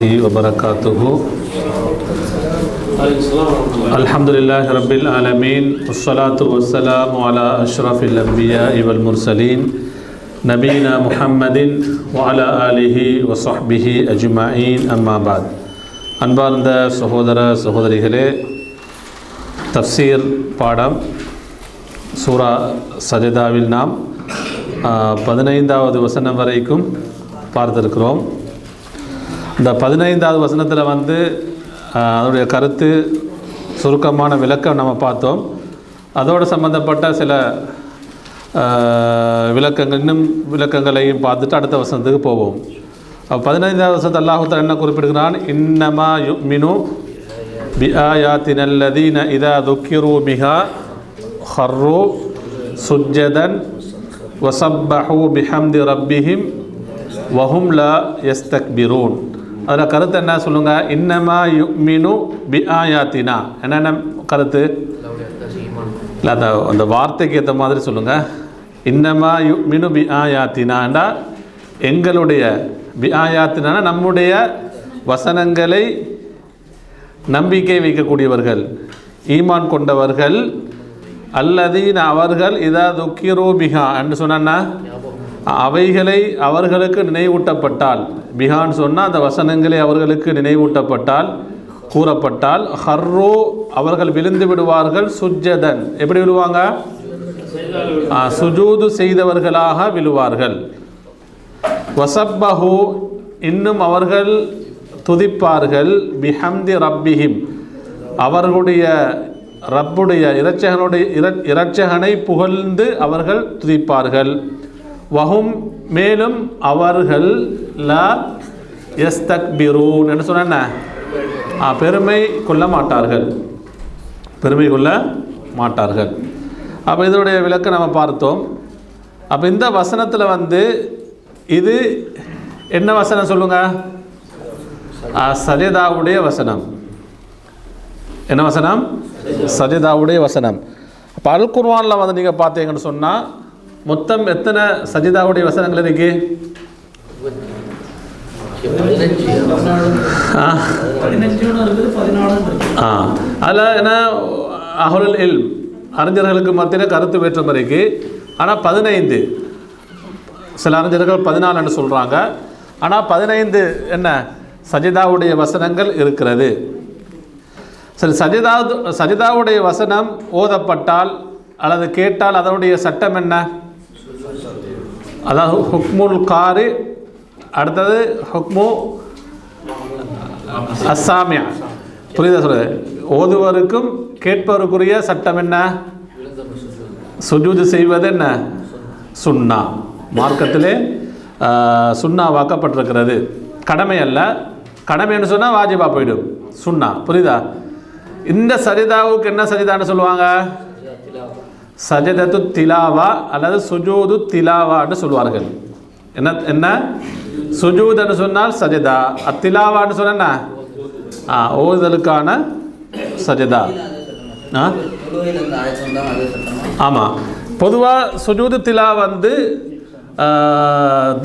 وبركاته. الحمد لله رب العالمين والصلاة والسلام على أشرف الأنبياء والمرسلين نبينا محمد وعلى آله وصحبه أجمعين أما بعد. அன்பார்ந்த சகோதர சகோதரிகளே, தஃப்சீர் பாடம் சூரா சஜதாவில் நாம் 15வது வசனம் வரைக்கும் பார்த்திருக்கிறோம். இந்த 15வது வசனத்தில் அதனுடைய கருத்து சுருக்கமான விளக்கம் நம்ம பார்த்தோம். அதோடு சம்பந்தப்பட்ட சில இன்னும் விளக்கங்களையும் பார்த்துட்டு அடுத்த வசனத்துக்கு போவோம். 15வது வசனத்தை அல்லாஹ் தஆலா என்ன குறிப்பிடுகிறான்? இன்னமா யுமினு பிஆயாத்தினல்லதீன இதா துக்கிரு பிஹா ஹர்ரு சுஜ்ஜதன் வஸப்பஹு பிஹம்தி ரப்பிஹிம் வஹும் லா யஸ்தக்பிரூன். அதில் கருத்து என்ன சொல்லுங்க? இன்னமா யுமினு பிஆயாத்தினா. என்னென்ன கருத்து? இல்லை, அந்த வார்த்தைக்கு ஏற்ற மாதிரி சொல்லுங்கள். இன்னமா யுமினு பிஆயாத்தினாண்டா எங்களுடைய பிஆயாத்தினா நம்முடைய வசனங்களை நம்பிக்கை வைக்கக்கூடியவர்கள், ஈமான் கொண்டவர்கள். அல்லதீன அவர்கள் இதா துக்கிரு பிஹா என்று சொன்னா அவைகளை அவர்களுக்கு நினைவூட்டப்பட்டால், பிஹான்னு சொன்னால் அந்த வசனங்களை அவர்களுக்கு நினைவூட்டப்பட்டால், கூறப்பட்டால், ஹர்ரோ அவர்கள் விழுந்து விடுவார்கள், சுஜ்ஜதன் எப்படி விழுவாங்க? சுஜூது செய்தவர்களாக விழுவார்கள். வஸப்பஹு இன்னும் அவர்கள் துதிப்பார்கள், பிஹம்தி ரப்பிஹிம் அவர்களுடைய ரப்புடைய இரட்சகனை புகழ்ந்து அவர்கள் துதிப்பார்கள். வஹும் மேலும் அவர்கள் லா யஸ்தக்பிரூன் என்று சொன்ன பெருமை கொள்ள மாட்டார்கள், பெருமை கொள்ள மாட்டார்கள். அப்போ இதனுடைய விளக்கம் நம்ம பார்த்தோம். அப்போ இந்த வசனத்தில் இது என்ன வசனம் சொல்லுங்க? சஜதாவுடைய வசனம். என்ன வசனம்? சஜதாவுடைய வசனம். அப்போ அல் குர்ஆனில் நீங்கள் பார்த்தீங்கன்னு சொன்னால் மொத்தம் எத்தனை சஜிதாவுடைய வசனங்கள் இருக்கு? அதில் என்ன அஹ்லுல் இல்ம் அறிஞர்களுக்கு மத்தியில் கருத்து வேற்றுமை இருக்கு. ஆனால் 15, சில அறிஞர்கள் 14 சொல்கிறாங்க. ஆனால் 15 என்ன சஜிதாவுடைய வசனங்கள் இருக்கிறது. சரி, சஜிதாவுடைய வசனம் ஓதப்பட்டால் அல்லது கேட்டால் அதனுடைய சட்டம் என்ன? அதாவது ஹுக்முல் காரி, அடுத்தது ஹுக்மு அஸ்ஸாமியா. புரியுதா சொல்லுது? ஓதுவருக்கும் கேட்பவருக்குரிய சட்டம் என்ன? சுஜூது செய்வது என்ன? சுன்னா. மார்க்கத்திலே சுன்னா வாக்கப்பட்டிருக்கிறது. கடமை அல்ல. கடமைன்னு சொன்னால் வாஜிபா போயிடும், சுன்னா. புரியுதா? இந்த சஜிதாவுக்கு என்ன சஜிதான்னு சொல்லுவாங்க? சஜதத்து திலாவா அல்லது சுஜூது திலாவான்னு சொல்வார்கள். என்ன சுஜூதுன்னு சொன்னால் சஜதா, அத்திலாவான்னு சொன்னா ஓதுதலுக்கான சஜதா. ஆமாம், பொதுவாக சுஜூது திலா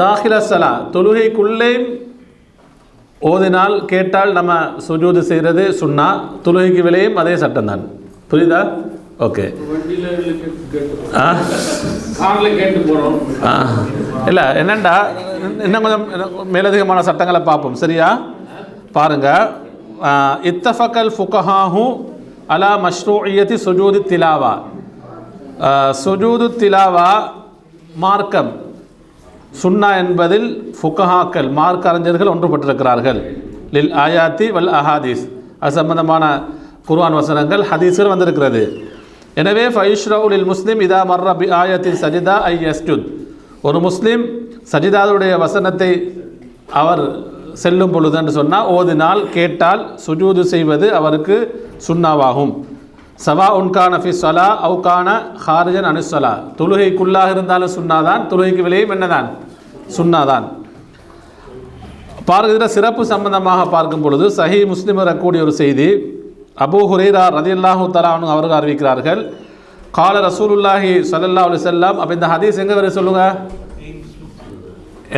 தாஹில சலா தொழுகைக்குள்ளே ஓதினால் கேட்டால் நம்ம சுஜூது செய்கிறது சுன்னா. தொழுகைக்கு விலையும் அதே சட்டம் தான். புரியுதா? ஓகே. இல்லை, என்னண்டா இன்னும் கொஞ்சம் மேலதிகமான சட்டங்களை பார்ப்போம். சரியா? பாருங்க. இத்தஃபக்கல் ஃபுகஹாஹு அலா மஷ்ரூஇயத்தி சுஜூது திலாவா. சுஜூது திலாவா மார்க்கம் சுன்னா என்பதில் ஃபுகஹாக்கள் மார்க்க அறிஞர்கள் ஒன்றுபட்டிருக்கிறார்கள். லில் ஆயாத்தி வல் அஹாதீஸ், அது சம்பந்தமான குர்ஆன் வசனங்கள் ஹதீஸ்கள் வந்திருக்கிறது. எனவே ஃபைஷ்ரவுலில் முஸ்லிம் இதா மர்ர பி ஆயத்தின் சஜிதா ஐ யஸ்ஜுத். ஒரு முஸ்லீம் சஜிதாவுடைய வசனத்தை அவர் செல்லும் பொழுதுன்னு சொன்னால், ஓதினால், கேட்டால் சுஜூது செய்வது அவருக்கு சுன்னாவாகும். சவா உன்கான ஃபி ஸலா அவு கான ஹாரிஜன் அனு ஸலா. தொழுகைக்குள்ளாக இருந்தாலும் சுன்னாதான், தொழுகைக்கு விலையும் என்னதான்? சுன்னாதான். பார்க்கிற சிறப்பு சம்பந்தமாக பார்க்கும் பொழுது சஹீ முஸ்லிம் வரக்கூடிய ஒரு செய்தி, அபூ ஹுரைரா ரலியல்லாஹு தஆலா அன்ஹு அவர்கள் அறிவிக்கிறார்கள், கால ரசூலுல்லாஹி ஸல்லல்லாஹு அலைஹி வஸல்லம். அப்போ இந்த ஹதீஸ் எங்கே வரை சொல்லுங்க?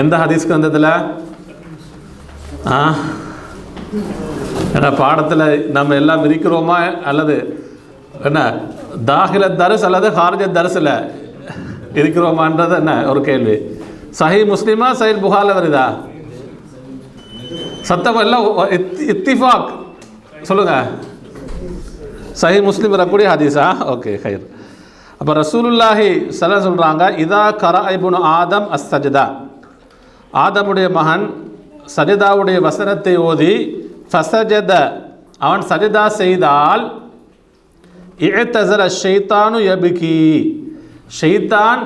எந்த ஹதீஸ்க்கு வந்ததில் ஏன்னா பாடத்தில் நம்ம எல்லாம் இருக்கிறோமா அல்லது என்ன தாகில தரிசு அல்லது ஹார்ஜ தரிசில் இருக்கிறோமான்றது என்ன ஒரு கேள்வி. சஹீஹ் முஸ்லிமா சஹீஹ் புகாரில் வருதா? சத்தம் எல்லாம் இத்திஃபாக் சொல்லுங்க. சஹீஹ் முஸ்லிம் வரக்கூடிய ஹதீஸா? ஓகே ஹைர். அப்போ ரசூலுல்லாஹி ஸல்லல்லாஹு சொல்கிறாங்க, இதா கரா இப்னு ஆதம் அஸ்ஸஜதா, ஆதமுடைய மகன் சஜதாவுடைய வசனத்தை ஓதி ஃபஸஜத, அவன் சஜதா செய்தால், இஅ்தஸல ஷைத்தானு யப்கி, ஷைத்தான்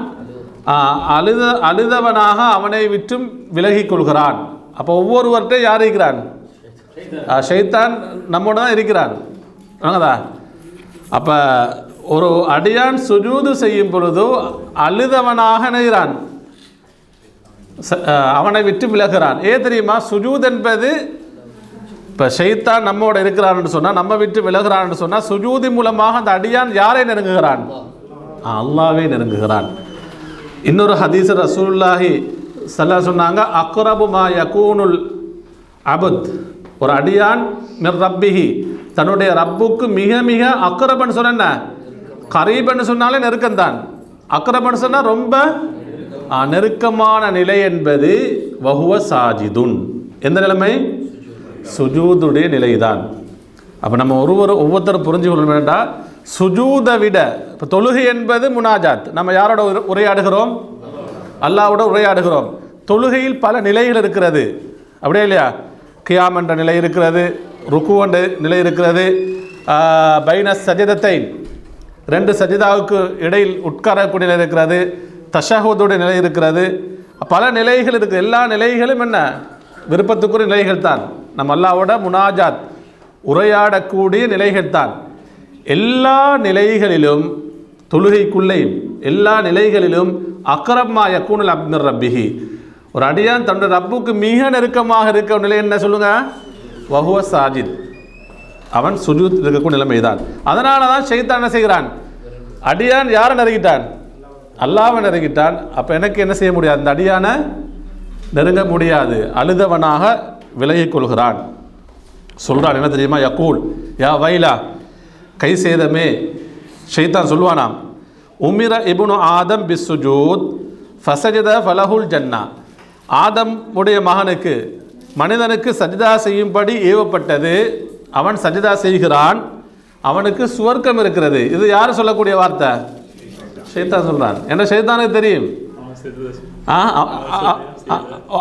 அழுதவனாக அவனை விட்டும் விலகி கொள்கிறான். அப்போ ஒவ்வொருவர்கிட்டையும் யார் இருக்கிறான்? ஷைத்தான் நம்மோட தான் இருக்கிறான். வாங்கதா. அப்போ ஒரு அடியான் சுஜூது செய்யும் பொழுது அழுதவனாக நினைகிறான், அவனை விட்டு விலகிறான். தெரியுமா? சுஜூத் என்பது இப்போ ஷைத்தான் நம்மோட இருக்கிறான்னு சொன்னால், நம்ம விட்டு விலகிறான்னு சொன்னால், சுஜூதி மூலமாக அந்த அடியான் யாரை நெருங்குகிறான்? அல்லாஹ்வை நெருங்குகிறான். இன்னொரு ஹதீஸ் ரசூலுல்லாஹி ஸல்லல்லாஹு சொன்னாங்க, அக்ரபு மா யகூனுல் அபுத், ஒரு அடியான் மிர் ரப்பிஹி, தன்னுடைய ரப்புக்கு மிக மிக அக்ரபன்னு சொன்ன, கரீபன்னு சொன்னாலே நெருக்கம்தான். அக்ரபன்னு சொன்னால் ரொம்ப நெருக்கமான நிலை என்பது வஹுவ சாஜிதுன், எந்த நிலைமை? சுஜூதுடைய நிலைதான். அப்போ நம்ம ஒவ்வொருத்தரும் புரிஞ்சு கொள்ள வேண்டாம். சுஜூதை விட இப்போ தொழுகை என்பது முனாஜாத், நம்ம யாரோட உரையாடுகிறோம்? அல்லாஹ்வோட உரையாடுகிறோம். தொழுகையில் பல நிலைகள் இருக்கிறது, அப்படியே இல்லையா? கியாம் என்ற நிலை இருக்கிறது, ருக்கு என்ற நிலை இருக்கிறது, பைன சஜதத்தை, ரெண்டு சஜிதாவுக்கு இடையில் உட்காரக்கூடிய நிலை இருக்கிறது, தஷஹுதுடைய நிலை இருக்கிறது, பல நிலைகள் இருக்குது. எல்லா நிலைகளும் என்ன? விருப்பத்துக்குரிய நிலைகள் தான். நம்ம அல்லாஹ்வோட முனாஜாத் உரையாடக்கூடிய நிலைகள் தான். எல்லா நிலைகளிலும், தொழுகைக்குள்ளேயும் எல்லா நிலைகளிலும் அக்ரப்மா யகூனுல் அப்துர் ரப்பிஹி, ஒரு அடியான் தன்னுடைய ரப்புக்கு மிக நெருக்கமாக இருக்க நிலை என்ன சொல்லுங்க? வஹுவ சாஜித், அவன் சுஜூத் இருக்கக்கூடிய நிலைமை தான். அதனால தான் ஷைத்தான் என்ன செய்கிறான்? அடியான் யாரை நெருங்கிட்டான்? அல்லாஹ்வை நெருங்கிட்டான். அப்போ எனக்கு என்ன செய்ய முடியாது? அந்த அடியானை நெருங்க முடியாது, அழுதவனாக விலகிக் கொள்கிறான். சொல்கிறான் என்ன தெரியுமா? யகூல் யா வைலா, கை சேதமே. ஷைத்தான் சொல்லுவானாம், உமிர இப்னு ஆதம் பிஸ் சுஜூத் ஃபஸஜத ஃபலஹுல் ஜன்னா, ஆதம் உடைய மகனுக்கு, மனிதனுக்கு சஜிதா செய்யும்படி ஏவப்பட்டது, அவன் சஜிதா செய்கிறான், அவனுக்கு சுவர்க்கம் இருக்கிறது. இது யார் சொல்லக்கூடிய வார்த்தை? ஷைத்தான் சொல்கிறான். ஏன்னா ஷைத்தானுக்கு தெரியும்.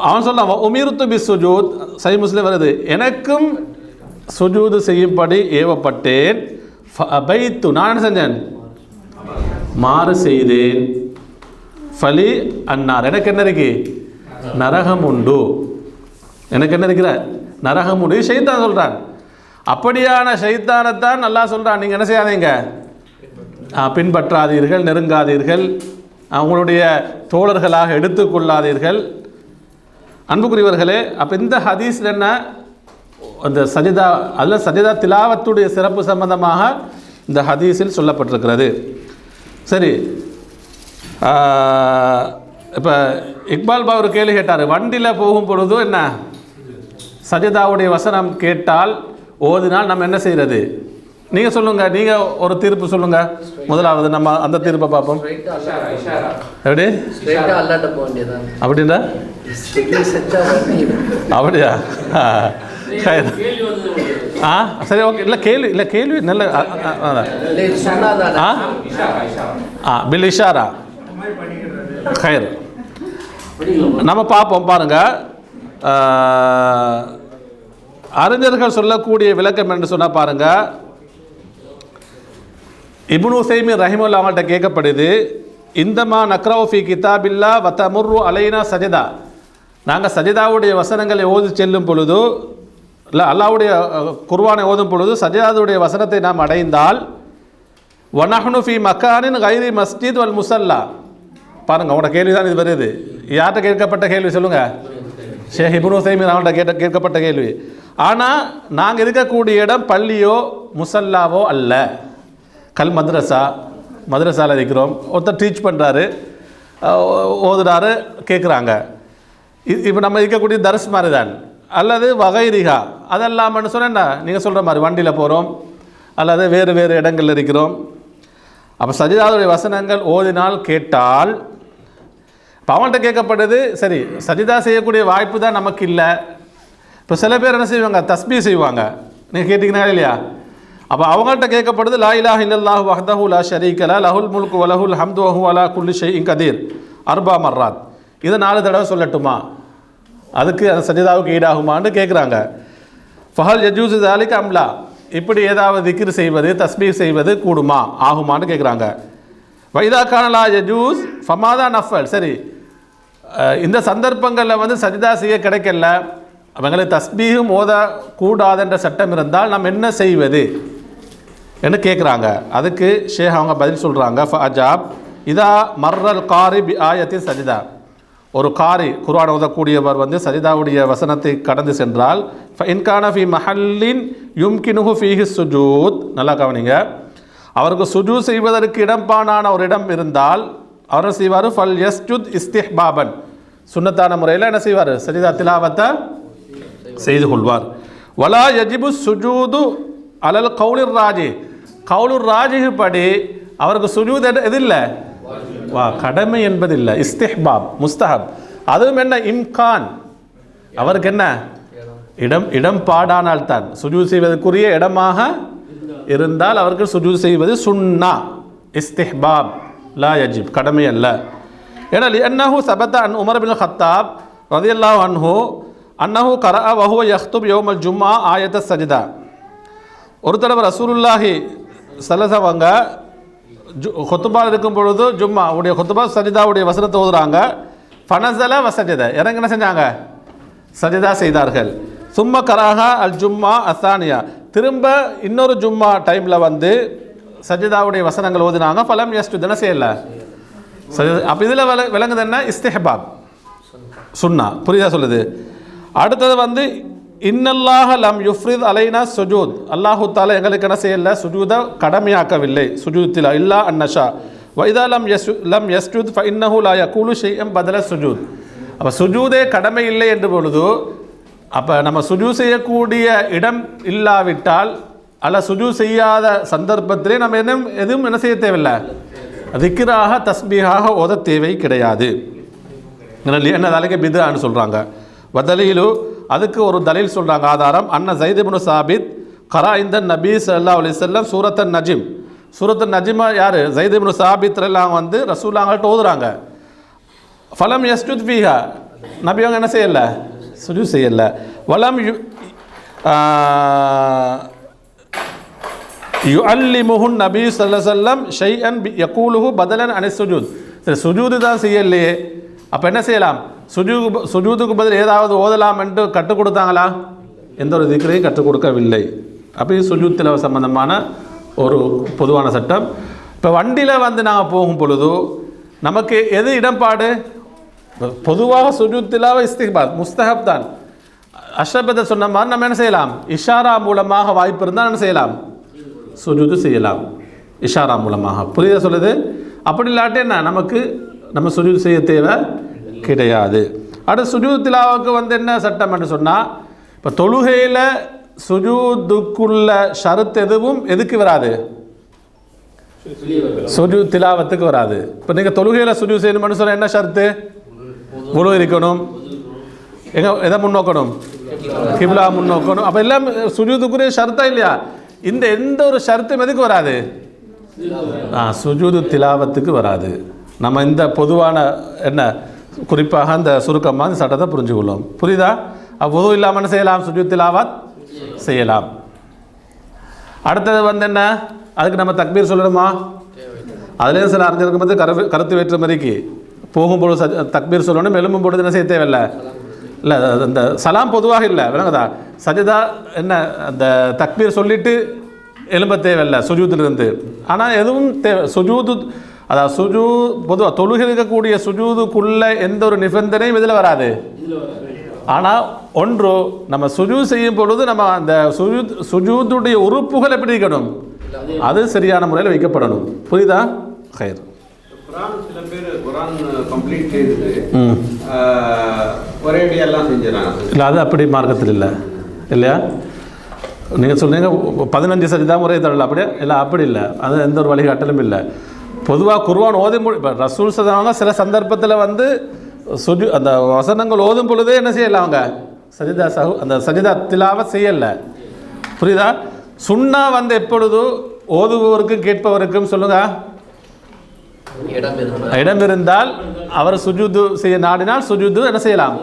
அவன் சொல்றான், உமிர்து பிஸ் சுஜூத், சஹீஹ் முஸ்லிம் வருது, எனக்கும் சுஜூது செய்யும்படி ஏவப்பட்டேன், ஃபஅபைத்து, நான் என்ன செஞ்சேன்? மாறு செய்தேன், ஃபலி அன்னார், எனக்கு என்ன இருக்கு? நரகம் உண்டு, எனக்கு என்ன இருக்கிற? நரகம் உண்டு. ஷைத்தான் சொல்கிறான். அப்படியான ஷைத்தானைத்தான் அல்லாஹ் சொல்கிறான், நீங்கள் என்ன செய்யாதீங்க? பின்பற்றாதீர்கள், நெருங்காதீர்கள், அவங்களுடைய தோழர்களாக எடுத்துக்கொள்ளாதீர்கள். அன்புக்குரியவர்களே, அப்போ இந்த ஹதீஸில் என்ன? அந்த சஜிதா அல்ல சஜிதா திலாவத்துடைய சிறப்பு சம்பந்தமாக இந்த ஹதீஸில் சொல்லப்பட்டிருக்கிறது. சரி, இப்போ இக்பால் பா ஒரு கேள்வி கேட்டார், வண்டியில் போகும் பொழுது என்ன சஜிதாவுடைய வசனம் கேட்டால் ஓதினால் நம்ம என்ன செய்கிறது? நீங்கள் சொல்லுங்கள், நீங்கள் ஒரு தீர்ப்பு சொல்லுங்கள். முதலாவது நம்ம அந்த தீர்ப்பை பார்ப்போம். எப்படி அப்படின்னா? அப்படியா? சரி, ஓகே. இல்லை கேள்வி நல்ல பில் இஷாரா ஹைர். நம்ம பார்ப்போம். பாருங்க, அறிஞர்கள் சொல்லக்கூடிய விளக்கம் என்று சொன்னால் பாருங்க, இப்னு உஸைமீன் ரஹிமஹுல்லாஹ் அவங்கள்ட்ட கேட்கப்படுது, இந்தமா நக்ரவு ஃபி கிதாபில்லா வதமுர்ரு அலைனா சஜதா, நாங்கள் சஜிதாவுடைய வசனங்களை ஓதி செல்லும் பொழுது, இல்லை அல்லாஹ்வுடைய குர்ஆனை ஓதும் பொழுது சஜிதாவுடைய வசனத்தை நாம் அடைந்தால், வனஹ்னு ஃபி மக்கானின் கைரி மஸ்ஜித் வல் முசல்லா. பாருங்கள், அவங்களோட கேள்வி தான் இது வருது. யார்கிட்ட கேட்கப்பட்ட கேள்வி சொல்லுங்கள்? ஷேக் இப்னு உஸைமீன் அவங்கள்ட்ட கேட்கப்பட்ட கேள்வி. ஆனால் நாங்கள் இருக்கக்கூடிய இடம் பள்ளியோ முசல்லாவோ அல்ல, கல் மദ്രஸாவில் இருக்கிறோம். ஒருத்தர் டீச் பண்ணுறாரு, ஓதுறாரு, கேட்குறாங்க. இப்போ நம்ம இருக்கக்கூடிய தர்ஸ் மாதிரி தான். அல்லது வகைரிகா அதெல்லாமன்னு சொன்னால் நீங்கள் சொல்கிற மாதிரி வண்டியில் போகிறோம் அல்லது வேறு வேறு இடங்களில் இருக்கிறோம். அப்போ சஜிதாவுடைய வசனங்கள் ஓதினால் கேட்டால் இப்போ அவங்கள்ட்ட கேட்கப்படுது, சரி சஜிதா செய்யக்கூடிய வாய்ப்பு தான் நமக்கு இல்லை. இப்போ சில பேர் என்ன செய்வாங்க, தஸ்பீ செய்வாங்க. நீங்கள் கேட்டிங்கன்னா இல்லையா? அப்போ அவங்கள்ட்ட கேட்கப்படுது லா இலாஹ இல்லல்லாஹு வஹ்தஹு லா ஷரீக லஹு லஹுல் முல்கு வ லஹுல் ஹம்து வ ஹுவ அலா குல்லி ஷைஇன் கதீர் அர்பா மர்ராத். இதை 4 தடவை சொல்லட்டுமா? அதுக்கு அந்த சஜிதாவுக்கு ஈடாகுமான்னு கேட்குறாங்க. ஃபஹல் யஜூஸு ஸாலிக அம்லா, இப்படி ஏதாவது திக்ர் செய்வது தஸ்பீஹ் செய்வது கூடுமா ஆகுமான்னு கேட்குறாங்க. வைதா கான லா யஜூஸ் ஃபமாதா நஃபல், சரி இந்த சந்தர்ப்பங்களில் வந்து சஜிதா செய்ய கிடைக்கல, அவங்களுக்கு தஸ்பீஹும் ஓத கூடாதுன்ற சட்டம் இருந்தால் நம்ம என்ன செய்வது என்று கேட்குறாங்க. அதுக்கு ஷேக் அவங்க பதில் சொல்கிறாங்க. ஃபஅஜாப் இதா மர்ரல் காரி பி ஆயத்தி சஜிதா, ஒரு காரி குர்ஆன் ஓதக்கூடியவர் வந்து சஜிதாவுடைய வசனத்தை கடந்து சென்றால் இன்கான ஃபி மஹல்லின் யும்கினுஹு ஃபீஹி சுஜூத், நல்லா கவனிங்க, அவருக்கு சுஜூத் செய்வதற்கு இடம்பானான ஒரு இடம் இருந்தால் அவர் செய்வார் ஃபல் யஸ்ஜுத் இஸ்திஹ்பாபன், சுன்னத்தான முறையில் என்ன செய்வார், சஜிதா திலாவத்தை செய்து கொள்வார். வலா யஜிபு சுஜூது அலல் கவுலிர் ராஜி, கவுலுர் ராஜிஹு படி அவருக்கு சுஜூத் எது இல்லை, கடமை என்பதில்லை, இஸ்திஹ்பாப் முஸ்தஹப். அதுவும் என்ன, இம்கான், அவருக்கு என்ன இடம் பாடானால் தான் சுஜூத் செய்வதற்குரிய இடமாக இருந்தால் அவருக்கு சுஜூத் செய்வது சுன்னா, இஸ்திஹ்பாப் லா யஜிப், கடமை அல்ல. ஏன்னா லிஅன்னஹு சபத அன் உமர் பின் கத்தாப் ரலியல்லாஹு அன்ஹு அன்னஹு கரஅ வ ஹுவ யக்துப் யௌமல் ஜும்ஆ ஆயத்த சஜிதா. ஒரு தடவை ரசூலுல்லாஹி ஸல்லல்லாஹு அவங்க ஹுத்பா இருக்கும் பொழுது ஜும்மா உடைய ஹுத்பா சஜிதாவுடைய வசனத்தை ஓதுறாங்க. ஃபனஸல வசஜத, இறங்க என்ன செஞ்சாங்க, சஜிதா செய்தார்கள். சும்ம கராஹா அல் ஜும்மா அசானியா, திரும்ப இன்னொரு ஜும்மா டைமில் வந்து சஜிதாவுடைய வசனங்கள் ஓதுனாங்க. ஃபலம் யஸ்ஜுத், என்ன செய்யல சஜிதா. அப்போ இதில் விளங்குது என்ன, இஸ்திஹ்பாப் சுன்னா, புரியுதா சொல்லுது. அடுத்தது வந்து இன்னல்லாஹ லம் யுஃப்ரித் அலைனா சுஜூத், அல்லாஹு தாலா எங்களுக்கு என்ன செய்யல, சுஜூதை கடமையாக்கவில்லை, சுஜூத்தில் இல்லா அன்னஷா வைதா லம் யஸ்ஜுத் ஃப இன்னஹு லா யகூலு ஷைஅன் பதல சுஜூத். அப்போ சுஜூதே கடமை இல்லை என்று பொழுது அப்போ நம்ம சுஜூத் செய்யக்கூடிய இடம் இல்லாவிட்டால் அல்ல சுஜூத் செய்யாத சந்தர்ப்பத்திலே நம்ம எதுவும் என்ன செய்ய தேவையில்லை, திக்ராக தஸ்பீஹாக ஓத தேவை கிடையாது. என்ன தாலிக்க பித்ஆன்னு சொல்கிறாங்க. வதலீலு, அதுக்கு ஒரு தலீல் சொல்கிறாங்க, ஆதாரம் அன்ன ஸைத் இப்னு சாபித் கரா இந்த நபி ஸல்லல்லாஹு அலைஹி வஸல்லம் சூரத்தன் நஜிம், சூரத்தன் நஜிமா யார், ஸைத் இப்னு சாபித் எல்லாம் வந்து ரசூலுல்லாஹ்கிட்ட ஓதுறாங்க. ஃபலம் யஸ்ஜுத் ஃபீஹா, நபி அவங்க என்ன செய்யலை, சுஜூத் செய்யலை. வலம் யுஅல்லிமுஹுன் நபி ஸல்லல்லாஹு அலைஹி வஸல்லம் ஷைஅன் யகூலுஹு பதலன் அனிஸ் சுஜூத், சரி சுஜூது தான் செய்யலையே, அப்போ என்ன செய்யலாம், சுஜூதுக்கு பதில் ஏதாவது ஓதலாம் என்று கற்றுக் கொடுத்தாங்களா, எந்த ஒரு திக்ரையும் கற்றுக் கொடுக்கவில்லை. அப்போ சுஜூத்தில் சம்பந்தமான ஒரு பொதுவான சட்டம். இப்போ வண்டியில் வந்து நாங்கள் போகும் பொழுது நமக்கு எது இடம்பாடு, பொதுவாக சுஜூத்திலாவ இஸ்திஹ்பாப் முஸ்தஹப் தான். அஷ்ரபத்தை சொன்ன மாதிரி நம்ம என்ன செய்யலாம், இஷாரா மூலமாக வாய்ப்பு இருந்தால் என்ன செய்யலாம், சுஜூது செய்யலாம் இஷாரா மூலமாக, புரியுதா சொல்லுது. அப்படி இல்லாட்டி என்ன, நமக்கு நம்ம சுஜூத் செய்ய தேவை கிடையாது. அடுத்து சுஜூத் திலாவுக்கு வந்து என்ன சட்டம் என்று சொன்னால், இப்போ தொழுகையில் சுஜூதுக்குள்ள ஷரத் எதுவும் எதுக்கு வராது, சுஜூத் திலாவத்துக்கு வராது. இப்போ நீங்கள் தொழுகையில் சுஜூத் செய்யணும்னு சொன்னால் என்ன ஷரத்து, வுது இருக்கணும், எதை முன்னோக்கணும், கிப்லா முன்னோக்கணும். அப்போ எல்லாம் சுஜூதுக்குரிய ஷரத்தா இல்லையா, இந்த எந்த ஒரு ஷரத்தும் எதுக்கு வராது, சுஜூது திலாவத்துக்கு வராது. நம்ம இந்த பொதுவான என்ன குறிப்பாக அந்த சுருக்கமாக இந்த சட்டத்தை புரிஞ்சுக்கொள்ளும், புரியுதா. வுது இல்லாமல் என்ன செய்யலாம், சுஜூத் திலாவத் செய்யலாம். அடுத்தது வந்து என்ன, அதுக்கு நம்ம தக்பீர் சொல்லணுமா, அதுலேயும் சில அறிஞருக்கு வந்து கருத்து வேற்று மாதிரிக்கு போகும்பொழுது தக்பீர் சொல்லணும், எழும்பும் பொழுது என்ன செய்ய தேவையில்லை, இல்லை அந்த சலாம் பொதுவாக இல்லை விளங்குதா, சஜிதா என்ன அந்த தக்பீர் சொல்லிட்டு எழும்ப தேவையில்லை சுஜூதிலிருந்து. ஆனால் எதுவும் தேவை சுஜூது, அதாவது சுஜூ பொதுவாக தொழுகை இருக்கக்கூடிய சுஜூதுக்குள்ள எந்த ஒரு நிபந்தனையும் இதில் வராது. ஆனால் ஒன்று நம்ம சுஜூத் செய்யும் பொழுது நம்ம அந்த சுஜூதுடைய உறுப்புகள் எப்படி இருக்கணும், அது சரியான முறையில் வைக்கப்படணும், புரியுதா. ஹைர். குரான் சில பேர் குரான் கம்ப்ளீட் செய்து ஒரேடியெல்லாம் செஞ்சுறாங்க. இல்லை, அது அப்படி மார்க்கத்தில் இல்லை இல்லையா? நீங்கள் சொல்கிறீங்க 15 சஜிதா முறை தரல, அப்படியே இல்லை, அப்படி இல்லை. அது எந்த ஒரு வழிகாட்டலும் இல்லை. பொதுவாக குர்ஆன் ஓதி இப்போ ரசூல் சதாங்க சில சந்தர்ப்பத்தில் வந்து அந்த வசனங்கள் ஓதும் பொழுதே என்ன செய்யலை, அவங்க சஜிதா அந்த சஜிதா திலாவை செய்யலை. புரியுதா? சுன்னா வந்து எப்பொழுது ஓதுபவருக்கும் கேட்பவருக்கும் சொல்லுங்க இடம் இருந்தால் அவர் சுஜூது செய்ய நாடினால் சுஜூது என்ன செய்யலாம்.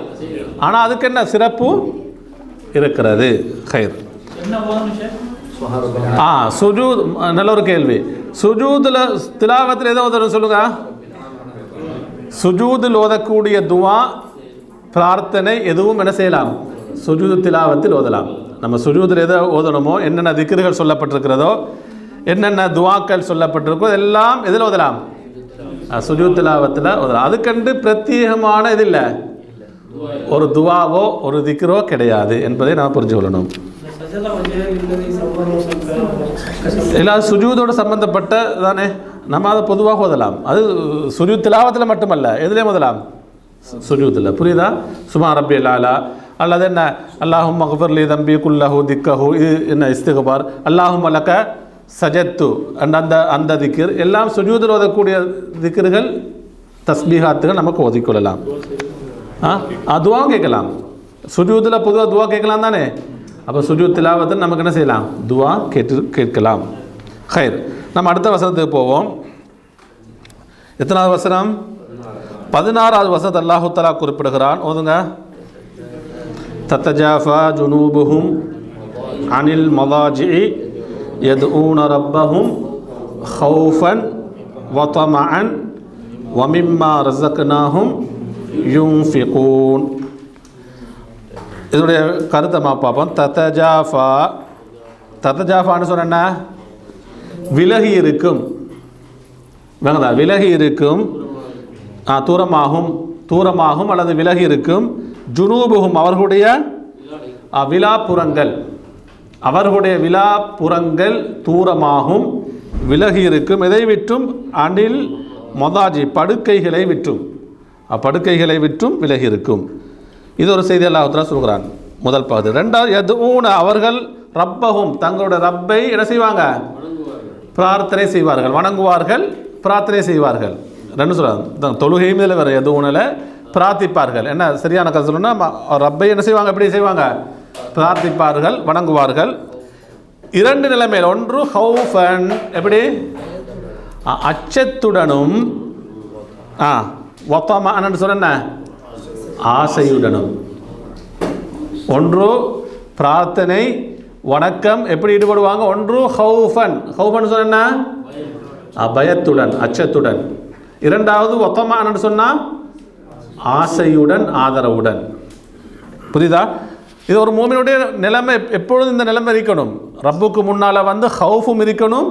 ஆனால் அதுக்கு என்ன சிறப்பு இருக்கிறது? ஹைர். சுஜூத் நல்ல ஒரு கேள்வி. சுஜூதுல திலாவத்தில் எதை ஓதணும் சொல்லுங்க. சுஜூதில் ஓதக்கூடிய துவா பிரார்த்தனை எதுவும் என்ன செய்யலாம், சுஜூது திலாவத்தில் ஓதலாம். நம்ம சுஜூதில் எதை ஓதணுமோ, என்னென்ன திக்ருகள் சொல்லப்பட்டிருக்கிறதோ, என்னென்ன துவாக்கள் சொல்லப்பட்டிருக்கோ எல்லாம் எதில் ஓதலாம், சுஜூத் திலாவத்தில் ஓதலாம். அதுக்கண்டு பிரத்யேகமான இது இல்லை, ஒரு துவாவோ ஒரு திக்ரோ கிடையாது என்பதை நாம் புரிஞ்சு கொள்ளணும். எல்லாம் சுஜூதோடு சம்பந்தப்பட்ட தானே, நம்ம அதை பொதுவாக ஓதலாம். அது சுஜூத் திலாவத்தில் மட்டுமல்ல, எதுலேயும் ஓதலாம், சுஜூத்தில். புரியுதா? சுமா ரப்பி லாலா அல்லது என்ன அல்லாஹும் மக்ஃபிர்லி தம்பி குல்லஹு திக்கஹு, இது என்ன இஸ்திக்பார், அல்லாஹும் லக சஜத்து அந்த திக்ர் எல்லாம் சுஜூதில் ஓதக்கூடிய திக்ருகள், தஸ்பீஹாத்துகள் நமக்கு ஓதிக்கொள்ளலாம். துவாவும் கேட்கலாம். சுஜூதில் பொதுவாக துவா கேட்கலாம் தானே. அப்போ சுஜூத் திலாவத்தில் நமக்கு என்ன செய்யலாம், துவா கேட்கலாம். ஹைர். நம்ம அடுத்த வசனத்துக்கு போவோம். எத்தனாவது வசனம்? 16வது வசனத்தை அல்லாஹு தஆலா குறிப்பிடுகிறான். ஓதுங்க. தத்தஜாஃபா ஜுனூபுஹும் அனில் மதாஜிஇ யதுஊன ரப்பஹும் ஹௌஃபன் வ தமஅன் வ மிம்மா ரஸக்னாஹும் யுன்ஃபிகூன். இதனுடைய கருத்தை பார்ப்போம். தத்தஜாஃபான்னு சொன்னா விலகி இருக்கும், வேங்கதா, விலகி இருக்கும், தூரமாகும் அல்லது விலகி இருக்கும். ஜுனூபுகும் அவர்களுடைய விலாப்புறங்கள், அவர்களுடைய விலாப்புறங்கள் தூரமாகும், விலகி இருக்கும். எதை விற்றும்? அனில் மதாஜி படுக்கைகளை விற்றும், படுக்கைகளை விற்றும் விலகி இருக்கும். இது ஒரு செய்தி அல்லாஹ் தஆலா சொல்கிறான், முதல் பகுதி. ரெண்டாவது யதுஊன அவர்கள் ரப்பஹும் தங்களுடைய ரப்பை என்ன செய்வாங்க, பிரார்த்தனை செய்வார்கள், வணங்குவார்கள், பிரார்த்தனை செய்வார்கள். ரெண்டு சொல்கிறாங்க. தொழுகையும் இதில் வேறு எதுவும்ல பிரார்த்திப்பார்கள். என்ன சரியான கதை சொல்லணும்னா ரப்பை என்ன செய்வாங்க, எப்படி செய்வாங்க, பிரார்த்திப்பார்கள், வணங்குவார்கள். இரண்டு நிலைமையில், ஒன்று ஹௌஃபன் எப்படி அச்சத்துடனும், வத்தமஅன் சொன்ன ஆசையுடனும். ஒன்று பிரார்த்தனை வணக்கம் எப்படி ஈடுபடுவாங்க, ஒன்று ஹௌஃபன் சொன்ன பயத்துடன் அச்சத்துடன். இரண்டாவது வத்தமஅன் சொன்னால் ஆசையுடன் ஆதரவுடன். புரியுதா? இது ஒரு மூமினுடைய நிலைமை. எப்பொழுதும் இந்த நிலைமை இருக்கணும். ரப்புக்கு முன்னால் வந்து ஹவுஃபும் இருக்கணும்,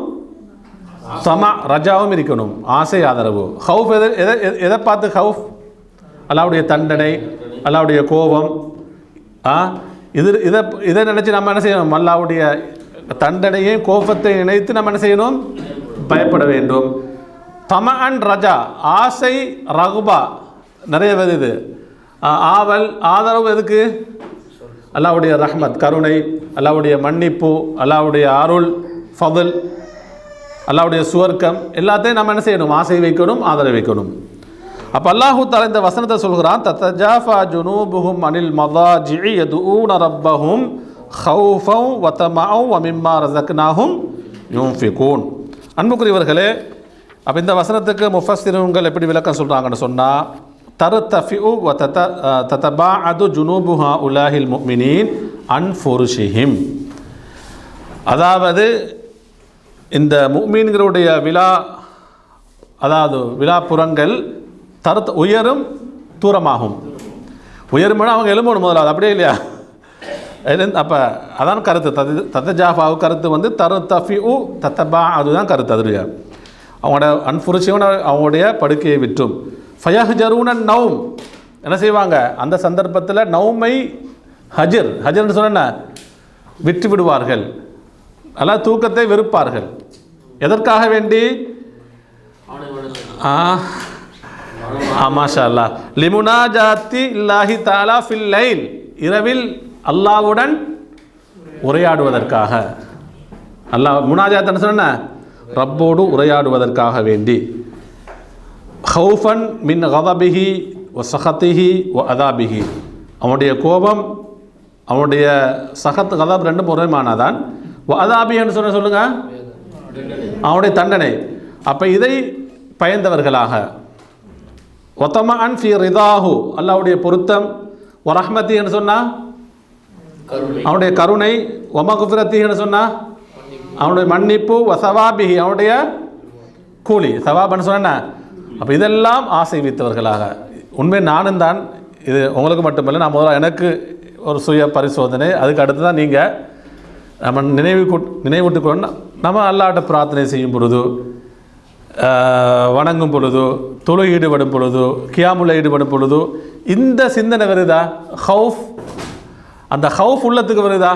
தமா ரஜாவும் இருக்கணும், ஆசை ஆதரவு. ஹவுஃப் எதை பார்த்து ஹவுஃப்? அல்லாஹ்வுடைய தண்டனை, அல்லாஹ்வுடைய கோபம். இதை நினச்சி நம்ம என்ன செய்யணும், அல்லாஹ்வுடைய தண்டனையை கோபத்தை நினைத்து நம்ம என்ன செய்யணும், பயப்பட வேண்டும். தமஅன் ரஜா ஆசை, ரகுபா நிறைய வருது. ஆவல், ஆதரவு எதுக்கு? அல்லாஹ்வுடைய ரஹ்மத் கருணை, அல்லாஹ்வுடைய மன்னிப்பு, அல்லாஹ்வுடைய அருள் ஃபضல், அல்லாஹ்வுடைய சுவர்க்கம் எல்லாத்தையும் நம்ம என்ன செய்யணும், ஆசை வைக்கணும், ஆதரவு வைக்கணும். அப்போ அல்லாஹு தஆலா இந்த வசனத்தை சொல்கிறான். தத்தஜாஃபா ஜுனூபுஹும் அனில் மதாஜிஇ யதுஊன ரப்பஹும் ஹௌஃபன் வ தமஅன் வ மிம்மா ரஸக்னாஹும் யுன்ஃபிகூன். அன்புக்குரியவர்களே, அப்போ இந்த வசனத்துக்கு முஃபஸ்ஸிரூன்கள் எப்படி விளக்கம் சொல்கிறாங்கன்னு சொன்னால், தர்தஃபிஉ வ ததபாஅது ஜுனூபு ஹாஉலாஹில் முஃமினீன் அன் ஃபுருஷிஹிம். அதாவது இந்த முஃமின்களுடைய அதாவது விலாப்புறங்கள் உயரும், தூரமாகும். உயரும்னா அவங்க எழும்பணும் முதலாவது, அப்படியே இல்லையா? அப்போ அதான் கருத்து. தத்தஜாஃபாவு கருத்து வந்து தர்தஃபிஉ ததபா, அதுதான் கருத்து. அதுலையா அவங்களோட அன்ஃபுருஷிவன் அவங்களுடைய படுக்கையை விற்றும். ஃபயஹ்ஜரூன நௌம் என்ன செய்வாங்க, அந்த சந்தர்ப்பத்தில் நௌமை ஹஜர்னு சொன்ன விட்டு விடுவார்கள், அல்ல தூக்கத்தை வெறுப்பார்கள். எதற்காக வேண்டி? மாஷா அல்லாஹ். லிமுனாஜாத்தி இல்லாஹி தஆலா ஃபில் லைல், இரவில் அல்லாஹ்வுடன் உரையாடுவதற்காக. அல்லாஹ் முனாஜாத்னு சொன்ன ரப்போடு உரையாடுவதற்காக வேண்டி. ஹவுஃபன் மின் கதபிஹி வ சஹத்திஹி வ அதாபிஹி, அவனுடைய கோபம், அவனுடைய சஹத் கதப் ரெண்டும் ஒரே மானாதான். வ அதாபின்னு சொல்லுங்க, அவனுடைய தண்டனை. அப்போ இதை பயந்தவர்களாக. ஒத்தமன் ஃபி ரிதாஹு, அல்லாஹ்வுடைய பொருத்தம். வ ரஹ்மத்தின்னு சொன்னால் அவனுடைய கருணை. வ மக்ஃபிரத்தின்னு சொன்னால் அவனுடைய மன்னிப்பு. வ சவாபிஹி, அவனுடைய கூலி. சவாபன்னு சொன்ன. அப்போ இதெல்லாம் ஆசை வைத்தவர்களாக. உண்மை நானும் தான், இது உங்களுக்கு மட்டுமில்லை, நான் முதல்ல எனக்கு ஒரு சுய பரிசோதனை. அதுக்கு அடுத்து தான் நீங்கள் நம்ம நினைவூட்டுக்கொண்டு நம்ம அல்லாஹ்ட்ட பிரார்த்தனை செய்யும் பொழுது, வணங்கும் பொழுது, தொழுகை ஈடுபடும் பொழுது, கியாமுல்ல ஈடுபடும் பொழுது இந்த சிந்தனை வருதா? ஹவுஃப், அந்த ஹவுஃப் உள்ளத்துக்கு வருதா?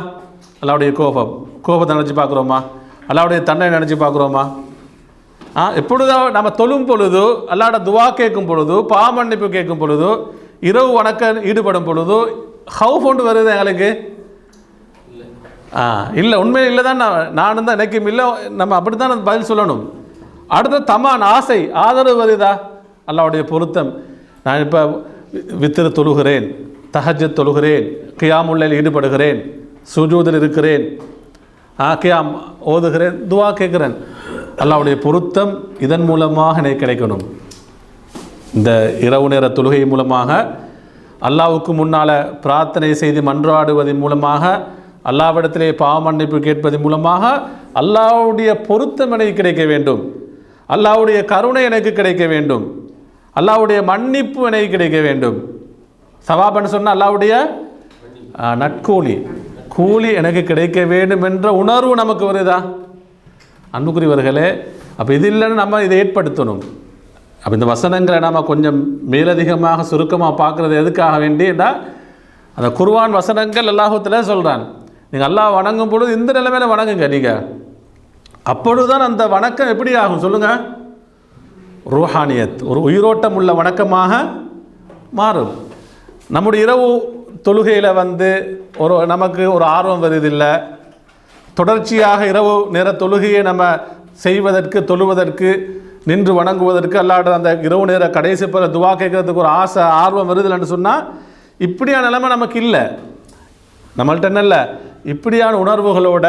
அல்லாஹ்வுடைய கோபத்தை நினச்சி பார்க்குறோமா? அல்லாஹ்வுடைய தண்டனை நினச்சி பார்க்குறோமா? எப்பொழுதும் நம்ம தொழும் பொழுது, அல்லாஹ்ட்ட துவா கேட்கும் பொழுது, பாவமன்னிப்பு கேட்கும் பொழுது, இரவு வணக்கம் ஈடுபடும் பொழுது ஹவுஃப் ஒன்று வருது எங்களுக்கு? இல்லை, உண்மையில் இல்லை தான். நானும் தான் எனக்கும் இல்லை. நம்ம அப்படி தான் பதில் சொல்லணும். அடுத்த தமான், ஆசை, ஆதரவு வருதா? அல்லாஹ்வுடைய பொருத்தம். நான் இப்போ வித்திரு தொழுகிறேன், தஹஜ்ஜத் தொழுகிறேன், கியாமுல்லைல் ஈடுபடுகிறேன், சுஜூதில் இருக்கிறேன், கியாம் ஓதுகிறேன், துவா கேட்குறேன். அல்லாஹ்வுடைய பொருத்தம் இதன் மூலமாக எனக்கு கிடைக்கணும். இந்த இரவு நேர தொழுகை மூலமாக, அல்லாஹ்வுக்கு முன்னால் பிரார்த்தனை செய்து மன்றாடுவதன் மூலமாக, அல்லாஹ்விடத்திலே பாவ மன்னிப்பு கேட்பதன் மூலமாக அல்லாஹ்வுடைய பொருத்தம் எனக்கு கிடைக்க வேண்டும், அல்லாஹ்வுடைய கருணை எனக்கு கிடைக்க வேண்டும், அல்லாஹ்வுடைய மன்னிப்பு எனக்கு கிடைக்க வேண்டும். சவாபன்னு சொன்னால் அல்லாஹ்வுடைய நற்கூலி, கூலி எனக்கு கிடைக்க வேண்டும் என்ற உணர்வு நமக்கு வருதா? அன்புக்குரியவர்களே, அப்போ இது இல்லைன்னு நம்ம இதை ஏற்படுத்தணும். அப்போ இந்த வசனங்களை நம்ம கொஞ்சம் மேலதிகமாக சுருக்கமாக பார்க்குறது எதுக்காக வேண்டினா, அந்த குர்ஆன் வசனங்கள் அல்லாஹ்வுத்தாலா சொல்கிறான், நீங்கள் அல்லாஹ் வணங்கும் பொழுது இந்த நிலைமையில் வணங்குங்க. நீங்கள் அப்பொழுது தான் அந்த வணக்கம் எப்படி ஆகும் சொல்லுங்கள்? ரூஹானியத், ஒரு உயிரோட்டம் உள்ள வணக்கமாக மாறும். நம்முடைய இரவு தொழுகையில் நமக்கு ஒரு ஆர்வம் வருதில்லை. தொடர்ச்சியாக இரவு நேர தொழுகையை நம்ம செய்வதற்கு, தொழுவதற்கு, நின்று வணங்குவதற்கு, அல்லாஹ்ட்ட அந்த இரவு நேர கடைசி பிற துவா கேட்கறதுக்கு ஒரு ஆசை, ஆர்வம் வருதில்லைன்னு சொன்னால் இப்படியான நிலைமை நமக்கு இல்லை. நம்மள்ட்ட என்ன, இப்படியான உணர்வுகளோட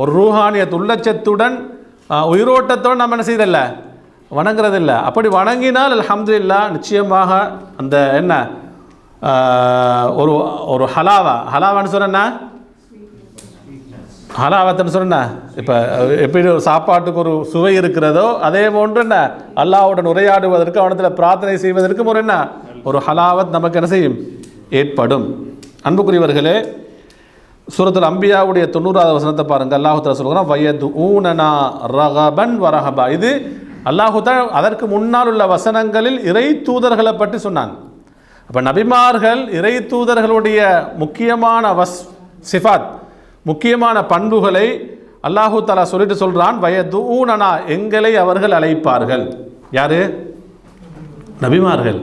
ஒரு ரூஹானியத் உள்ளச்சத்துடன் உயிரோட்டத்தோடு நம்ம என்ன செய்யறதில்ல, வணங்குறதில்லை. அப்படி வணங்கினால் அல்ஹம்துலில்லாஹ் நிச்சயமாக அந்த என்ன ஒரு ஹலாவான்னு சொன்னா, ஹலாவத்துன்னு சொன்னா, இப்போ எப்படி ஒரு சாப்பாட்டுக்கு ஒரு சுவை இருக்கிறதோ அதே போன்று என்ன அல்லாஹ்வுடன் உரையாடுவதற்கு, அவனத்தில் பிரார்த்தனை செய்வதற்கும் ஒரு என்ன ஒரு ஹலாவத் நமக்கு என்ன செய்யும், ஏற்படும். அன்புக்குரியவர்களே, சூரத்துல் அம்பியாவுடைய 90வது வசனத்தை பாருங்கள். அல்லாஹ் தஆலா சொல்கிறான், வயதுஊனனா ரகபன் வரஹபா. இது அல்லாஹ் தஆலா அதற்கு முன்னால் உள்ள வசனங்களில் இறை தூதர்களை பற்றி சொன்னான். அப்போ நபிமார்கள், இறை தூதர்களுடைய முக்கியமான சிஃபாத், முக்கியமான பண்புகளை அல்லாஹ் தஆலா சொல்லிட்டு சொல்கிறான், வயதுஊனனா, எங்களை அவர்கள் அழைப்பார்கள். யாரு? நபிமார்கள்,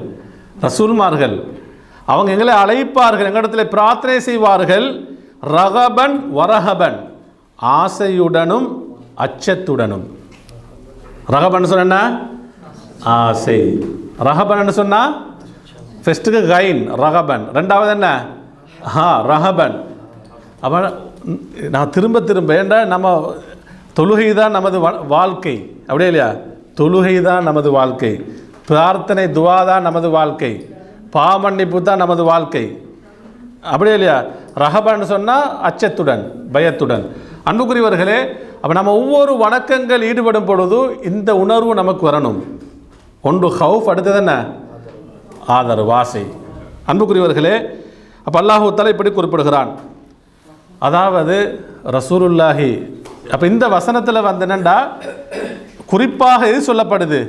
ரசூல்மார்கள். அவங்க எங்களை அழைப்பார்கள், எங்களிடத்தில் பிரார்த்தனை செய்வார்கள். ரகபன் வரஹபன், ஆசையுடனும் அச்சத்துடனும். ரகபன் சொன்ன ஆசை, ரஹபன் சொன்னா ஃபஸ்ட்டுக்கு கைன் ரகபன், ரெண்டாவது என்ன ரஹபன். அப்போ நான் திரும்ப ஏண்டா நம்ம தொழுகை தான் நமது வாழ்க்கை, அப்படியே இல்லையா? தொழுகை தான் நமது வாழ்க்கை, பிரார்த்தனை துவா தான் நமது வாழ்க்கை, பாவமன்னிப்பு தான் நமது வாழ்க்கை, அப்படியே இல்லையா? ரஹபான்னு சொன்னால் அச்சத்துடன், பயத்துடன். அன்புக்குரியவர்களே, அப்போ நம்ம ஒவ்வொரு வணக்கங்கள் ஈடுபடும் பொழுது இந்த உணர்வு நமக்கு வரணும். ஒன்று ஹவுஃப், அடுத்தது என்ன ஆதரவு, ஆசை. அன்புக்குரியவர்களே, அப்போ அல்லாஹ் தஆலா இப்படி குறிப்பிடுகிறான், அதாவது ரசூலுல்லாஹி. அப்போ இந்த வசனத்தில் என்னண்டா குறிப்பாக எது சொல்லப்படுது?